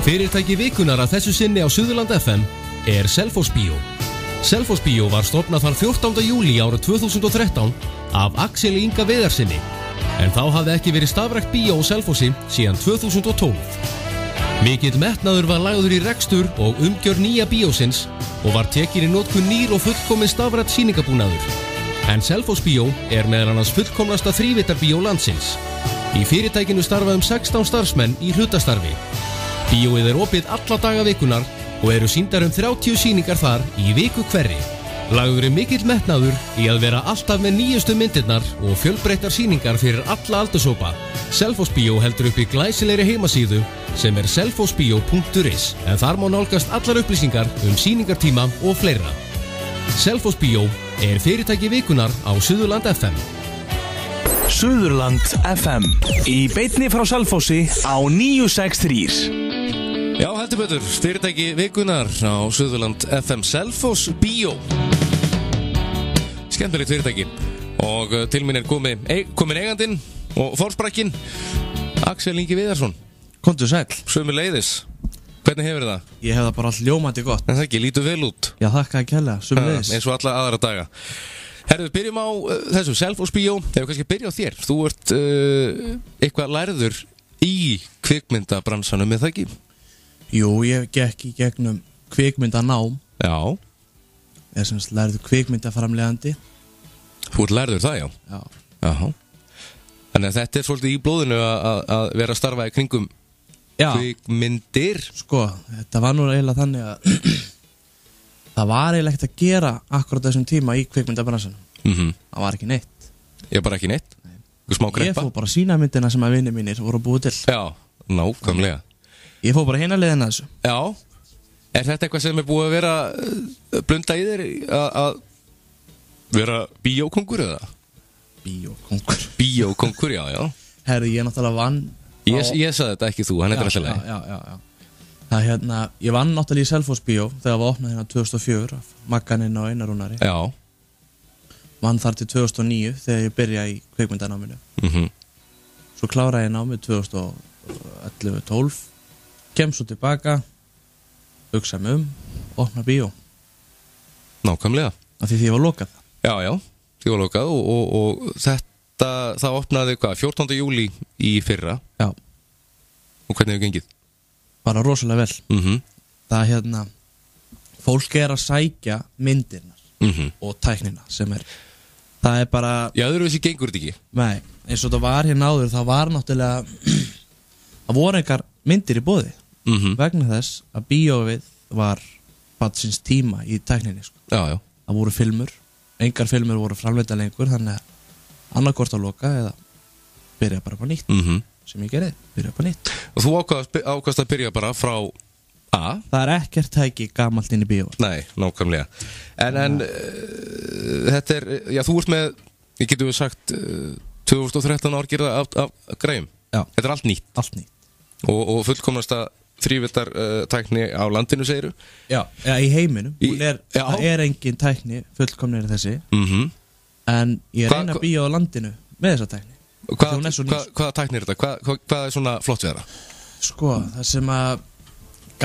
Fyrirtæki vikunar að þessu sinni á Suðurland FM Selfoss Bíó. Selfoss Bíó var stofnað þann 14. júlí árið 2013 af Axel Inga Viðarsinni, en þá hafði ekki verið stafrækt bíó á Selfossi síðan 2012. Mikill metnaður var lagður í rekstur og umgjörð nýja bíósins og var tekin í notkun nýr og fullkomin stafrænt sýningabúnaður. En Selfoss Bíó meðal annars fullkomnasta þrívíddarbíó landsins. Í fyrirtækinu starfa 16 starfsmenn í hlutastarfi. Bíóið opið alla daga vikunar og eru sýndar 30 sýningar þar í viku hverri. Lagður mikill metnaður í að vera alltaf með nýjustu myndirnar og fjölbreyttar sýningar fyrir alla aldurshópa. Selfoss Bíó heldur uppi glæsilegri heimasíðu sem selfossbio.is, en þar má nálgast allar upplýsingar sýningartíma og fleira. Selfoss Bíó fyrirtæki vikunar á Suðurland FM. Suðurland FM í beinni frá Selfossi á 963. Já, heldur betur, fyrirtæki vikunar á Suðurland FM Selfoss Bíó. Skemmtilegt fyrirtæki. Og til minn komin eigandinn og forsprakkin Axel Ingi Viðarsson. Komdu sæll. Sömuleiðis. Hvernig hefur það? Ég hef það bara allt ljómandi gott. En það ekki, lítur vel út. Já, þakka að kella, sömuleiðis. Eins og alla aðra daga. Herðu, byrjum á þessu Selfoss Bíó. Ef við kannski byrja á þér. Þú ert eitthvað lærður í kvikmyndabransanum, með það ekki? Jú, ég gekk í gegnum kvikmyndanám. Já. Ég semst lærður kvikmyndaframleiðandi. Þú ert lærður það, já? Já. Jáhá. Þannig að þetta svolítið í blóðinu að vera að starfa í kringum kvikmyndir. Sko, þetta var nú eiginlega þannig að það var eiginlega ekkert að gera akkurat þessum tíma í kvikmyndabransanum. Það var ekki neitt. Ég bara ekki neitt? Smá kreppa? Ég fór bara að sýna myndina sem að vinir mínir voru búið til. Já, nákvæmlega. Ég fór bara hina leiðina þessu. Já. Er þetta eitthvað sem búið að vera blunda í þér að vera bíókongur eða? Bíókongur, já. Herri, ég náttúrulega vann. Ég sagði þetta, ekki þú, hann alltaf leið. Já. Það ég vann náttúrulega í Selfoss Bíó þegar var opnað hérna 2004 af Magganinn og Einar Rúnari. Já. Vann þar til 2009 þegar ég byrjaði í kvikmyndanáminu. Svo kláraði ég námið 2011-12. Kem svo tilbaka, hugsa mig opna bíó. Nákvæmlega. Af því ég var lokað. Já, því var lokað og þetta, það opnaði 14. júlí í fyrra. Já. Og hvernig hefur gengið? Bara rosalega vel. Það fólk að sækja myndirnar og tæknina sem það bara... Já, öðruvísi gengur þetta ekki? Nei, eins og það var hérna áður, það var náttúrulega, það voru einhver myndir í boði. Vegna þess að bíóið var badsins tíma í tækninni, sko. Já. Það voru filmur, engar filmur voru framleidda lengur, þannig að annarkvort að loka eða byrja bara på nýtt. Sem ég gerði, byrja på nýtt. Og þú ákvaðst að byrja bara frá A? Það er ekkert tæki gamalt inn í bíó. Nei, nákvæmlega. En þetta já, þú ert með, ég getur við sagt 2013 árgerða af græjum. Já. Þetta er allt nýtt. Allt nýtt. Og fullkomnasta þrívíddar tækni á landinu, segiru? Já, í heiminum. Það engin tækni fullkomnir þessi. En ég reyna bíó á landinu með þessa tækni. Hvaða tækni er þetta? Hvað er svona flott við þetta? Sko, það sem að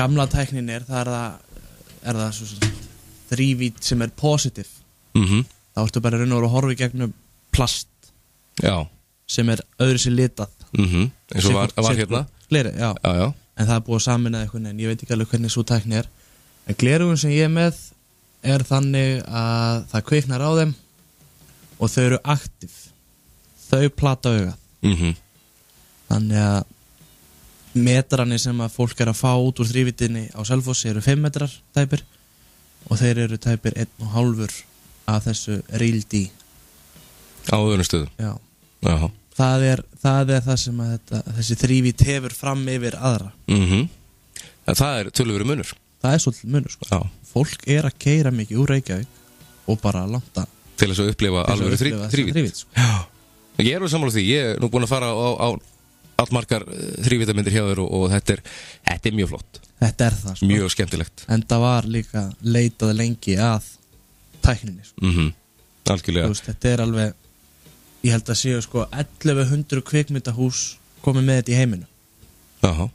gamla tæknin það er það svo þrívídd sem er positive. Þá ertu bara raun og að horfa í gegnum plast. Já. Sem er öðru sér litað. Eins og var hérna. Gleri, já. En það er búið saminað eitthvað, en ég veit ekki alveg hvernig svo tækni er. En glerugun sem ég er með er þannig að það kviknar á þeim og þau eru aktiv. Þau plata augað. Þannig að metrarnir sem að fólk er að fá út úr þrívíddinni á Selfossi eru 5 metrar tæpir og þeir eru tæpir 1,5 af þessu Real D. Á öðrum stöðum? Já. Það er það sem að þessi þrívídd hefur fram yfir aðra. Það er töluverður munur. Það er svolítið munur, sko. Já. Fólk er að keyra mikið úr Reykjavík og bara landa til þess að upplifa alveg þrívídd. Sko. Já. Ég er alveg sammála því. Ég er nú búin að fara á allmargar þrívíddarmyndir hjá þér og þetta er mjög flott. Þetta er það, sko. Mjög skemmtilegt. En það var líka leitað lengi að tækninni, sko. Algjörlega. Þetta er alveg, ég held að séu, sko, 1100 kvikmyndahús komið með þetta í heiminu. Jaha.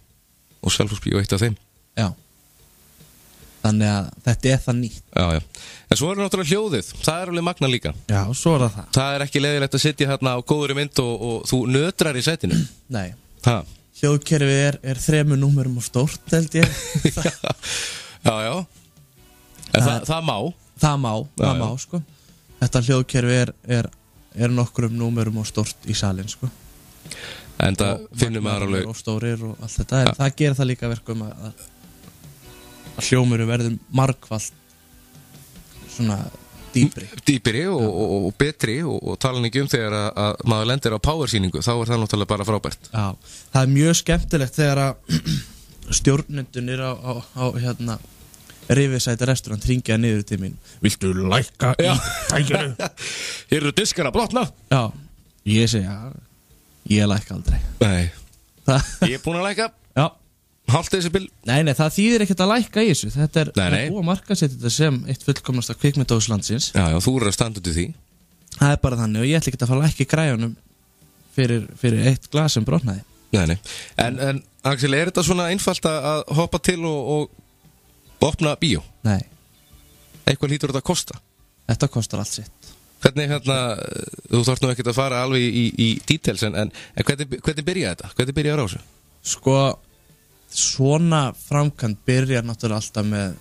og Selfossbíó eitt af þeim. Já. Þannig að þetta það nýtt. Já. En svo náttúrulega hljóðið, það alveg magna líka. Já, svo það. Það ekki leiðilegt að sitja hérna á góðri mynd og þú nötrar í sætinu. Nei. Ha. Hljóðkerfið er 3 númerum og stórt, held ég. Já. En það má. Það má, sko. Þetta hljóðkerfi er nokkrum númerum og stórt í salin, sko. En það finnum maður alveg og stórir og allt þetta, en það gerir það líka verkum að hljómuru verður margfalt svona dýpri og betri og talan ekki þegar að maður lendir á powersýningu, þá það náttúrulega bara frábært. Já, það mjög skemmtilegt þegar að stjórnendunir á hérna Riverside restaurant hringja niður til mín. Viltu lækka í tækjunu? Hér eru diskar að brotna. Já, ég segi ég lækka aldrei. Nei, ég búin að lækka. Já. Haltu þessi bil. Nei, það þýðir ekkert að lækka í þessu. Þetta búið að markaðsetja þetta sem eitt fullkomnasta kvikmyndahús landsins. Já, þú eru að standa út í því. Það er bara þannig og ég ætla ekki að fara að lækka í græjunum fyrir eitt glas sem brotnaði. Nei. En Axel, er þetta svona einfalt að hoppa til og opna bíó? Nei. Eitthvað hlýtur þetta að kosta? Þetta kostar allt sitt. Hvernig þú þarft nú ekkert að fara alveg í details en hvernig byrja þetta? Hvernig byrja það á þessu? Sko, svona framkvæmd byrjar náttúrulega alltaf með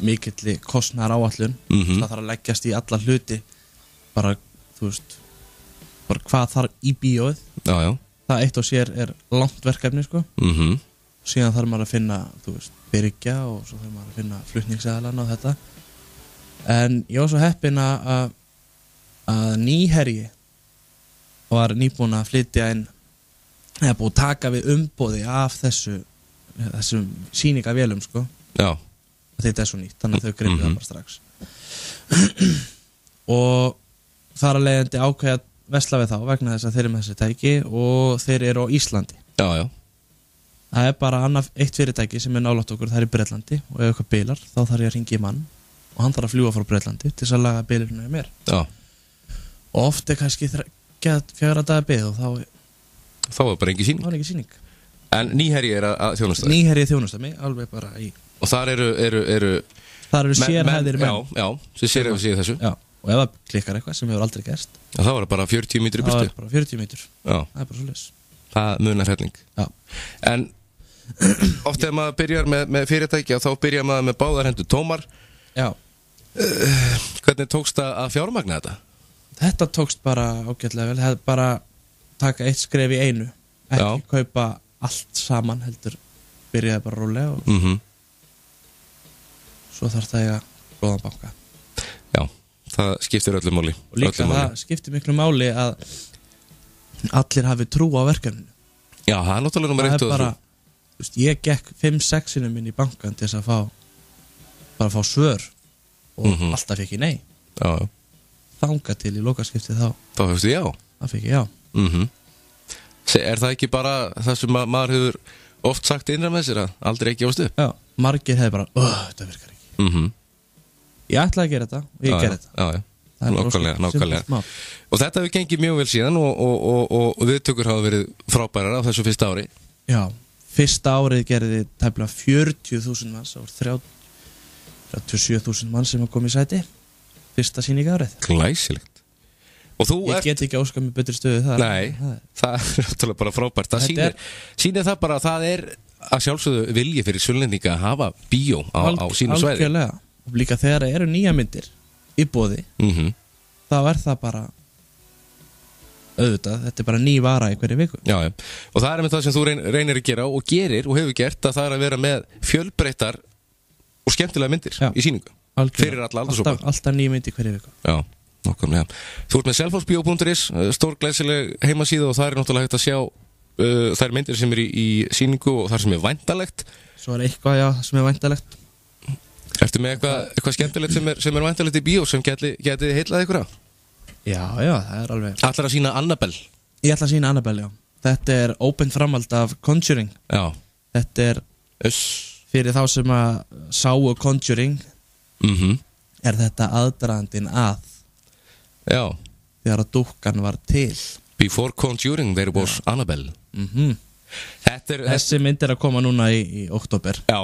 mikilli kostnaðar áætlun. Það þarf að leggjast í alla hluti bara, þú veist, bara hvað þarf í bíóið. Já. Það eitt og sér er langt verkefni, sko. Síðan þarf maður að finna, þú veist, byrgja og svo þarf maður að finna flutningsaðalann og þetta. En ég var svo heppinn að Nýherji var nýbúin að flytja inn, eða búið að taka við umboði af þessum sýningavélum, sko. Já. Þetta er svo nýtt, þannig að þau gripu það bara strax. Og þar að leiðandi ákveða vesla við þá vegna þess að þeir eru með þessi tæki og þeir eru á Íslandi. Já. Það er bara eitt fyrirtæki sem er nálægt okkur, það er í Bretlandi og ef eitthvað bilar þá þarf ég að hringja í mann og hann þarf að fljúga frá Bretlandi til þess að laga bilirinu með mér. Já. Og oft er kannski 4 daga bið og þá var bara engin sýning. En Nýherji er að þjónusta? Nýherji þjónusta mig, alveg bara í. Og þar eru sérhæðir menn. Já, sem sérhæðir sig þessu. Já, og ef það klikkar eitthvað sem hefur aldrei gerst. Já, þá var það bara 40 mítri í burtu. Það var bara 40 mítur. Já. Það er bara svoleiðis. Það munar helling. Já. En oft þegar maður byrjar með fyrirtæki þá byrjar maður með báðar hendur tómar. Já. Hvernig tókst það að fjármagna þetta? Þetta tókst bara ágætlega vel. Hefði bara taka eitt skref í einu. Ekki kaupa allt saman, heldur byrjaði bara rólega og svo þarf það að góðan banka. Já, það skiptir öllu máli. Og líka það skiptir miklu máli að allir hafi trú á verkefninu. Já, það er náttúrulega nummer 1 og 3. Bara, þú veist, ég gekk 5-6 sinnum inn í bankan til þess að fá svör og alltaf fekk ég nei. Já. Þangað til í lokaskipti þá fyrstu já. Það fekk ég já. Er það ekki bara það sem maður hefur oft sagt innra með sér að aldrei ekki ástu? Já, margir hefði bara, þetta virkar ekki. Ég ætlaði að gera þetta og ég gerði þetta. Já. Nákvæmlega. Og þetta hefur gengið mjög vel síðan og viðtökur hafa verið frábærar á þessu fyrsta ári. Já, fyrsta árið gerði tæplega 40.000 manns og 37.000 manns sem kom í sæti. Fyrsta sýningarárið. Glæsilegt. Ég get ekki óskað með betri stöðu þar. Nei, það er náttúrulega bara frábært. Það sýnir það bara að það er að sjálfsögðu vilji fyrir Sunnlendinga að hafa bíó á sínu svæði. Algjörlega. Og líka þegar það eru nýja myndir í boði, þá er það bara auðvitað, þetta er bara ný vara í hverju viku. Já, og það er með það sem þú reynir að gera og gerir og hefur gert, að það er að vera með fjölbreyttar og skemmtilega myndir í sýningu. Fyrir alla aldurshópa. Alltaf ný mynd í hverju viku. Já, nákvæmlega. Þú ert með selfossbio.is, stór glæsileg heimasíða og það er náttúrulega hægt að sjá þær myndir sem er í sýningu og þar sem er væntanlegt. Svo er eitthvað, já, sem er væntanlegt. Ertu með eitthvað skemmtilegt sem er væntanlegt í bíó sem geti heillað ykkur á? Já, það er alveg. Ætlar að sýna Annabelle? Ég ætla að sýna Annabelle, já. Þetta er open framhald af Conjuring. Já. Þetta er fyrir þá sem að sáu Conjuring. Er þetta aðdragandinn að? Já. Þegar að dúkkan var til. Before Conjuring there was Annabelle. Þessi mynd að koma núna í október. Já,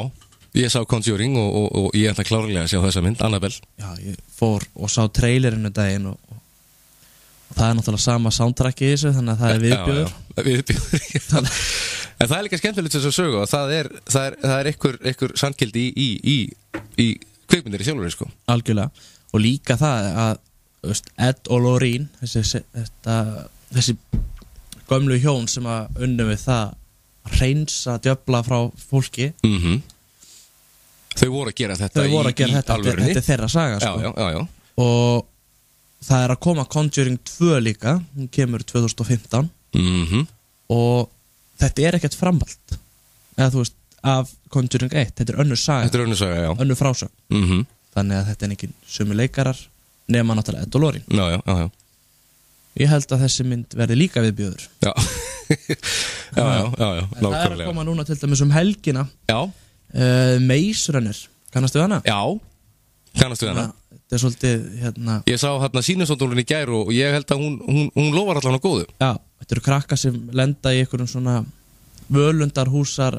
ég sá Conjuring og ég ætla klárlega að sjá þessa mynd, Annabelle. Já, ég fór og sá trailerinu daginn og það náttúrulega sama soundtrack í þessu, þannig að það viðbjóður. Já, viðbjóður. En það líka skemmtilegt þess að sögu og það er einhver sanngildi í kvikmyndir í sjálfur, sko. Algjörlega. Og líka það að Ed og Lorraine, þessi gömlu hjón sem að unnum við það hreinsa djöfla frá fólki. Þau voru að gera þetta í alvörunni. Þetta er þeirra saga, sko. Já. Og það er að koma Conjuring 2 líka, hún kemur 2015. Og þetta er ekkert framhald. Eða þú veist, af Conjuring 1, þetta er önnur saga. Þetta er önnur saga, já. Önnur frásögn. Þannig að þetta er ekki sömu leikarar nema náttúrulega Ed og Lorraine. Já. Ég held að þessi mynd verði líka viðbjóður. Já. Já, það er að koma núna til dæmis helgina. Já. Maze Runner, kannastu hana? Já, kannastu hana. Þetta er svolítið, Ég sá sýnishornstólinn í gær og ég held að hún lofar allan á góðu. Já, þetta eru krakkar sem lenda í einhverjum svona völundarhúsar,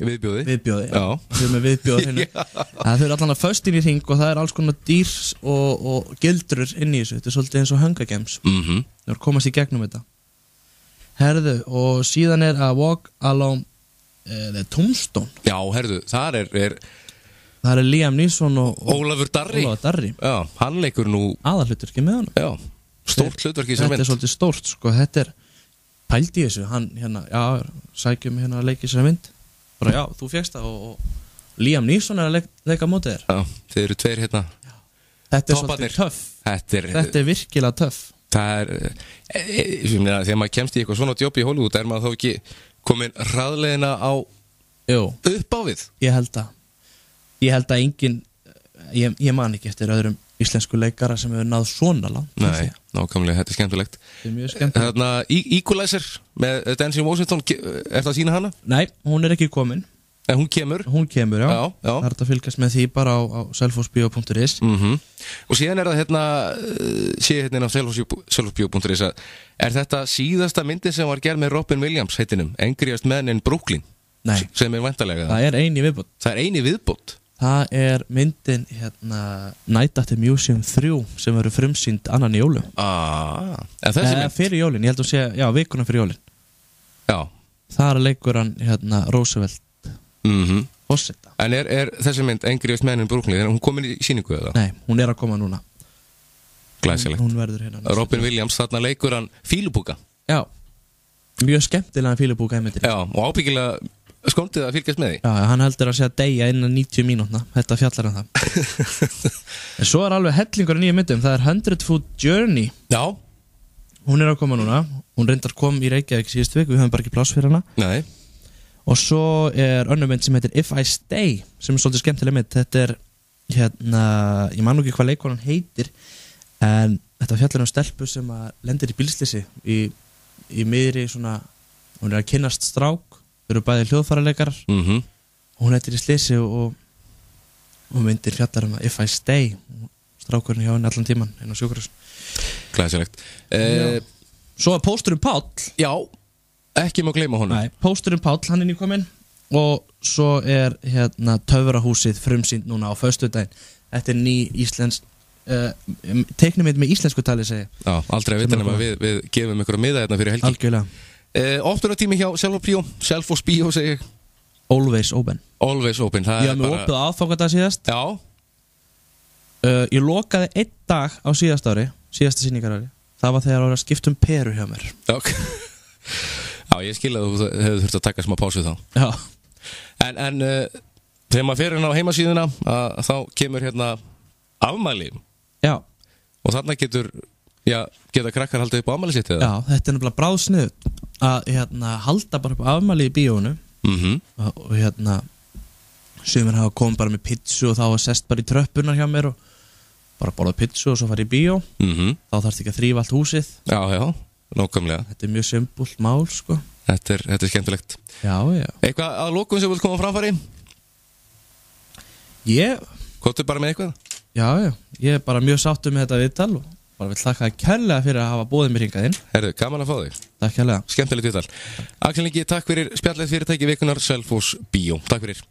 Viðbjóði. Já. Þau með viðbjóður hérna. Þau eru allan að föst inn í hring og það er alls konar dýr og gildrur inn í þessu. Þetta er svolítið eins og Hunger Games. Þau eru að komast í gegnum þetta. Herðu, og síðan er að Walk Alone the Tombstone. Já, herðu, það er Liam Neeson og Ólafur Darri. Já, hann leikur nú aðalhlutverki með hann. Já, stórt hlutverki sem mynd. Þetta er svolítið stórt, sko. Þetta er pælt í þessu. Hann sækjum að leika í þessari mynd. Bara já, þú fékkst það og Liam Neeson er að leika á móti þér. Já, þeir eru tveir Þetta er svolítið töff. Þetta er virkilega töff. Það er þegar maður kemst í eitthvað svona jobb í Hollywood er maður þá ekki komin hraðleiðina á upp á við. Ég held að engin ég man ekki eftir öðrum íslensku leikara sem hefur náð svona langt. Nei, nákvæmlega, þetta er skemmtilegt. Þetta er mjög skemmtilegt. Equalizer með Denzel Washington, er það að sýna hana? Nei, hún er ekki komin. En hún kemur? Hún kemur, já. Það er að fylgjast með því bara á selfosbio.is. Og síðan er það sé hérna á selfosbio.is er þetta síðasta myndi sem var gerð með Robin Williams heitinum, Angriest Man in Brooklyn. Nei. Sem er væntanlega. Það er eini viðbót. Það er myndin Night at the Museum 3 sem verður frumsýnd annan í jólum. En þessi mynd? Fyrir jólin, ég held að sé, vikuna fyrir jólin. Já. Það leikur hann Roosevelt Fossetta. En er þessi mynd Angriest Man in Brooklyn, er hún komin í sýningu eða? Nei, hún er að koma núna. Glæsilegt. Hún verður hérna. Robin Williams, þarna leikur hann fílubúka. Já. Mjög skemmtilega fílubúka í myndinni. Já, og ábyggilega skondið að fylgjast með því. Já, hann heldur að segja deyja innan 90 mínútna. Þetta fjallar það. En svo er alveg hellingur í nýjum myndum. Það er 100 Foot Journey. Já. Hún er að koma núna. Hún reyndar kom í Reykjavík síðustu viku. Við höfum bara ekki pláss fyrir hana. Nei. Og svo er önnur mynd sem heitir If I Stay, sem er svolítið skemmtileg mynd. Þetta er ég man nú ekki hvað leikonan heitir, en þetta fjallar stelpu sem lendir í bílslýsi í miðri svona, hún er að kynnast strák. Þau eru bæði hljóðfæraleikarar og hún heitir í slisi og myndir fjallar If I Stay, strákurinn hjá henni allan tíman inn á sjúkrahúsinu. Glæsilegt. Svo er pósturinn Páll. Já, ekki má gleyma honum. Nei, pósturinn Páll, hann er nýkominn. Og svo er Töfrahúsið frumsýnd núna á föstudaginn. Þetta er ný íslensk teiknumynd með íslensku tali, segi. Já, aldrei að vita nema við gefum ykkur að miða hérna fyrir helgi. Algjörlega. Opnunartími hjá Selfosbio, segi ég. Always open. Always open. Ég haf með opið aðfangadag síðast. Já. Ég lokaði 1 dag á síðasta sýningarári. Það var þegar það var að skipta peru hjá mér. Já, ég skil að þú hefur þurft að taka smá pásu þá. Já. En þegar maður fer á heimasíðuna þá kemur afmæli. Já. Og þarna geta krakkar haldið upp á afmæli sitt eða? Já, þetta er nefnilega bráðsniðut að halda bara upp afmæli í bíónu. Og sumir hafa komið bara með pizzu og þá hafa sest bara í tröppunar hjá mér og bara borðað pizzu og svo farið í bíó. Þá þarfst ekki að þrífa allt húsið. Já, nákvæmlega. Þetta er mjög simpult mál, sko. Þetta er skemmtilegt. Já. Eitthvað að lokum sem vilt koma á framfæri? Kottu bara með eitthvað? Já, ég er bara mjög sáttur með þetta viðtal og bara vil þakka þér kærlega fyrir að hafa boðið mér hingað inn. Herðu, gaman að fá þig. Takk hérlega. Skemmtilegt viðtal. Axel Ingi, takk fyrir spjallið fyrirtæki vikunar Selfoss Bíó. Takk fyrir.